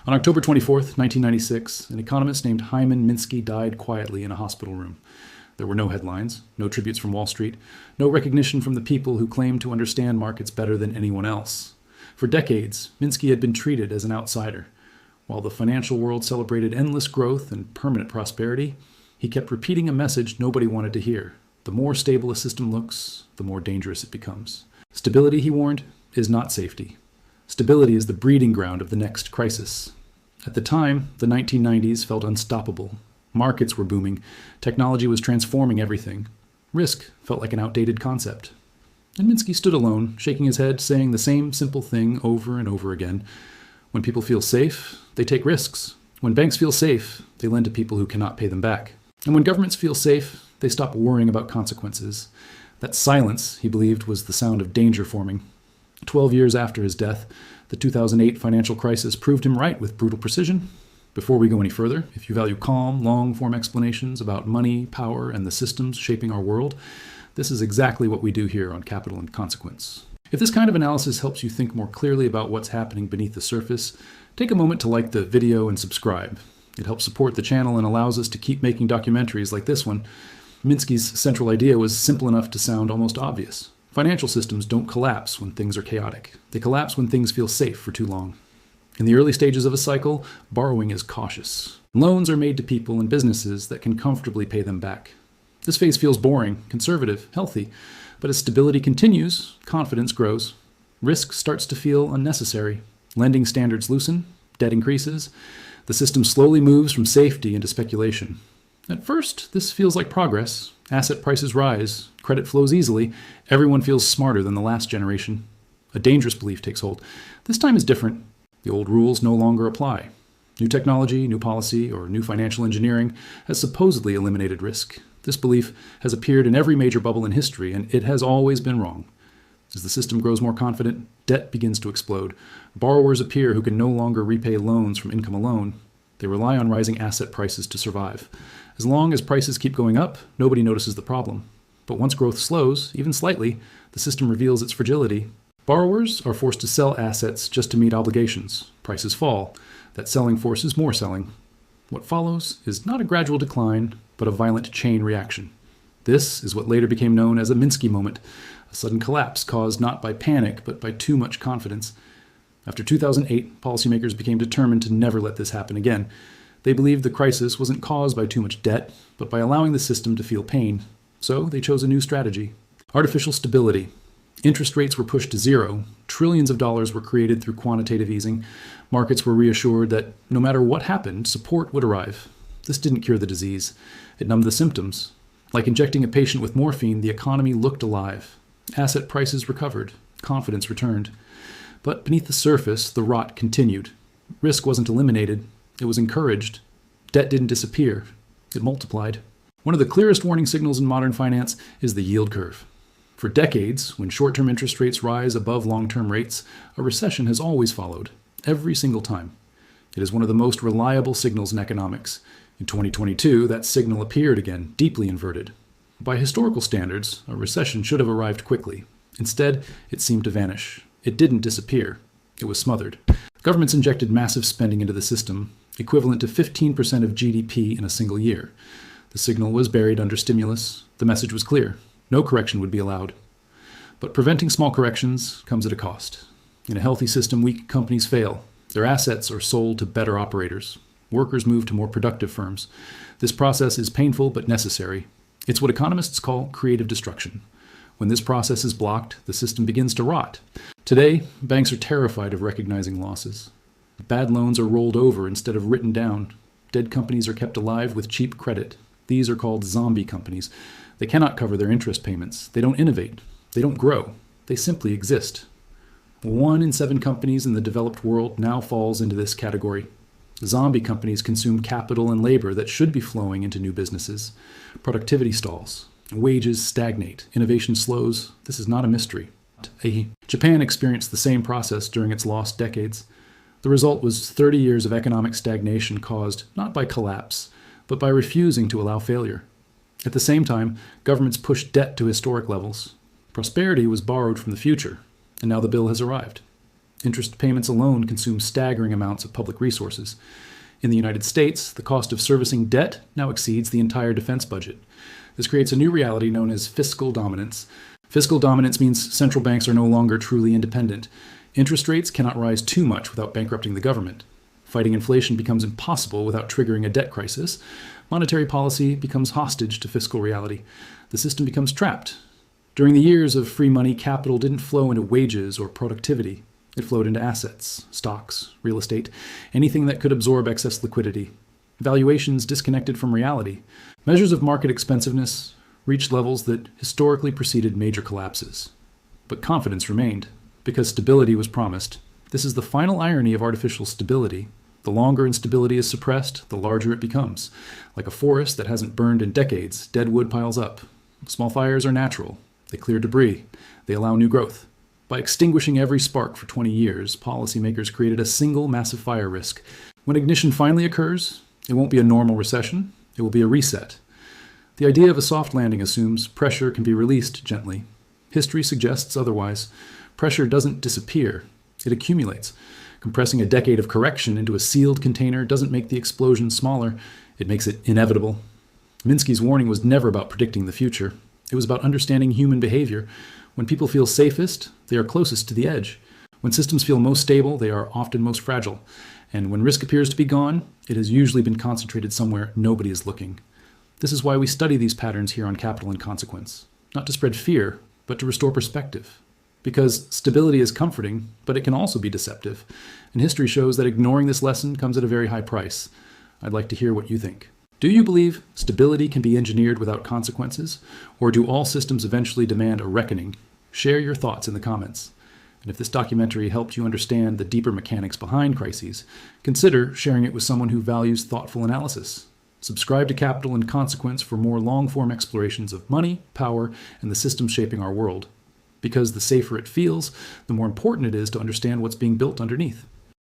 On October 24th, 1996, an economist named Hyman Minsky died quietly in a hospital room. There were no headlines, no tributes from Wall Street, no recognition from the people who claimed to understand markets better than anyone else. For decades, Minsky had been treated as an outsider. While the financial world celebrated endless growth and permanent prosperity, he kept repeating a message nobody wanted to hear. The more stable a system looks, the more dangerous it becomes. Stability, he warned, is not safety. Stability is the breeding ground of the next crisis. At the time, the 1990s felt unstoppable. Markets were booming. Technology was transforming everything. Risk felt like an outdated concept. And Minsky stood alone, shaking his head, saying the same simple thing over and over again. When people feel safe, they take risks. When banks feel safe, they lend to people who cannot pay them back. And when governments feel safe, they stop worrying about consequences. That silence, he believed, was the sound of danger forming. 12 years after his death, the 2008 financial crisis proved him right with brutal precision. Before we go any further, if you value calm, long-form explanations about money, power, and the systems shaping our world, this is exactly what we do here on Capital and Consequence. If this kind of analysis helps you think more clearly about what's happening beneath the surface, take a moment to like the video and subscribe. It helps support the channel and allows us to keep making documentaries like this one. Minsky's central idea was simple enough to sound almost obvious. Financial systems don't collapse when things are chaotic. They collapse when things feel safe for too long. In the early stages of a cycle, borrowing is cautious. Loans are made to people and businesses that can comfortably pay them back. This phase feels boring, conservative, healthy, but as stability continues, confidence grows. Risk starts to feel unnecessary. Lending standards loosen, debt increases. The system slowly moves from safety into speculation. At first, this feels like progress. Asset prices rise, credit flows easily, everyone feels smarter than the last generation. A dangerous belief takes hold. This time is different. The old rules no longer apply. New technology, new policy, or new financial engineering has supposedly eliminated risk. This belief has appeared in every major bubble in history, and it has always been wrong. As the system grows more confident, debt begins to explode. Borrowers appear who can no longer repay loans from income alone. They rely on rising asset prices to survive. As long as prices keep going up, nobody notices the problem. But once growth slows, even slightly, the system reveals its fragility. Borrowers are forced to sell assets just to meet obligations. Prices fall. That selling forces more selling. What follows is not a gradual decline, but a violent chain reaction. This is what later became known as a Minsky Moment, a sudden collapse caused not by panic, but by too much confidence. After 2008, policymakers became determined to never let this happen again. They believed the crisis wasn't caused by too much debt, but by allowing the system to feel pain. So they chose a new strategy: artificial stability. Interest rates were pushed to zero. Trillions of dollars were created through quantitative easing. Markets were reassured that no matter what happened, support would arrive. This didn't cure the disease. It numbed the symptoms. Like injecting a patient with morphine, the economy looked alive. Asset prices recovered. Confidence returned. But beneath the surface, the rot continued. Risk wasn't eliminated. It was encouraged. Debt didn't disappear. It multiplied. One of the clearest warning signals in modern finance is the yield curve. For decades, when short-term interest rates rise above long-term rates, a recession has always followed, every single time. It is one of the most reliable signals in economics. In 2022, that signal appeared again, deeply inverted. By historical standards, a recession should have arrived quickly. Instead, it seemed to vanish. It didn't disappear. It was smothered. Governments injected massive spending into the system, equivalent to 15% of GDP in a single year. The signal was buried under stimulus. The message was clear. No correction would be allowed. But preventing small corrections comes at a cost. In a healthy system, weak companies fail. Their assets are sold to better operators. Workers move to more productive firms. This process is painful but necessary. It's what economists call creative destruction. When this process is blocked, the system begins to rot. Today, banks are terrified of recognizing losses. Bad loans are rolled over instead of written down. Dead companies are kept alive with cheap credit. These are called zombie companies. They cannot cover their interest payments. They don't innovate. They don't grow. They simply exist. 1 in 7 companies in the developed world now falls into this category. Zombie companies consume capital and labor that should be flowing into new businesses. Productivity stalls. Wages stagnate. Innovation slows. This is not a mystery. Japan experienced the same process during its lost decades. The result was 30 years of economic stagnation caused not by collapse, but by refusing to allow failure. At the same time, governments pushed debt to historic levels. Prosperity was borrowed from the future, and now the bill has arrived. Interest payments alone consume staggering amounts of public resources. In the United States, the cost of servicing debt now exceeds the entire defense budget. This creates a new reality known as fiscal dominance. Fiscal dominance means central banks are no longer truly independent. Interest rates cannot rise too much without bankrupting the government. Fighting inflation becomes impossible without triggering a debt crisis. Monetary policy becomes hostage to fiscal reality. The system becomes trapped. During the years of free money, capital didn't flow into wages or productivity. It flowed into assets, stocks, real estate, anything that could absorb excess liquidity. Valuations disconnected from reality. Measures of market expensiveness reached levels that historically preceded major collapses. But confidence remained, because stability was promised. This is the final irony of artificial stability. The longer instability is suppressed, the larger it becomes. Like a forest that hasn't burned in decades, dead wood piles up. Small fires are natural. They clear debris. They allow new growth. By extinguishing every spark for 20 years, policymakers created a single massive fire risk. When ignition finally occurs, it won't be a normal recession. It will be a reset. The idea of a soft landing assumes pressure can be released gently. History suggests otherwise. Pressure doesn't disappear. It accumulates. Compressing a decade of correction into a sealed container doesn't make the explosion smaller. It makes it inevitable. Minsky's warning was never about predicting the future. It was about understanding human behavior. When people feel safest, they are closest to the edge. When systems feel most stable, they are often most fragile. And when risk appears to be gone, it has usually been concentrated somewhere nobody is looking. This is why we study these patterns here on Capital and Consequence. Not to spread fear, but to restore perspective. Because stability is comforting, but it can also be deceptive. And history shows that ignoring this lesson comes at a very high price. I'd like to hear what you think. Do you believe stability can be engineered without consequences? Or do all systems eventually demand a reckoning? Share your thoughts in the comments. And if this documentary helped you understand the deeper mechanics behind crises, consider sharing it with someone who values thoughtful analysis. Subscribe to Capital and Consequence for more long-form explorations of money, power, and the systems shaping our world. Because the safer it feels, the more important it is to understand what's being built underneath.